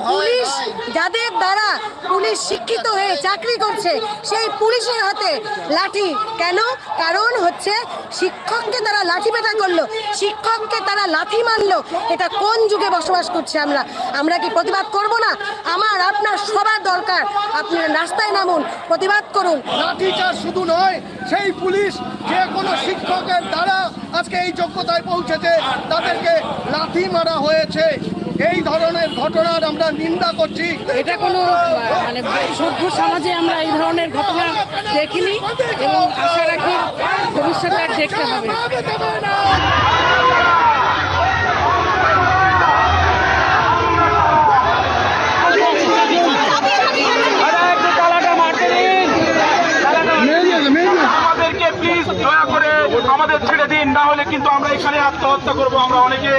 Police, যাদের দ্বারা police শিক্ষিত হয়ে চাকরি করছে, সেই পুলিশের হাতে লাঠি কেন? কারণ হচ্ছে শিক্ষককে তারা লাঠি পেটা করলো, শিক্ষককে তারা লাঠি মারলো। এটা কোন যুগে বসবাস করছে আমরা? আমরা কি প্রতিবাদ করব না? আমার আপনার সবার দরকার, আপনি রাস্তায় নামুন, প্রতিবাদ করুন। লাঠিচার্জ শুধু নয়, সেই পুলিশ যে কোনো শিক্ষকের দ্বারা আজকে এই যোগ্যতায় পৌঁছেছে তাদেরকে লাঠি মারা হয়েছে। এই ধরনের ঘটনার আমরা নিন্দা করছি। এটা কোনো মানে সভ্য সমাজে আমরা এই ধরনের ঘটনা দেখিনি এবং আশা রাখি ভবিষ্যতে আর দেখতে হবে। আমাদেরকে প্লিজ দয়া করে আমাদের ছেড়ে দিন, না হলে কিন্তু আমরা এখানে আত্মহত্যা করবো আমরা অনেকে।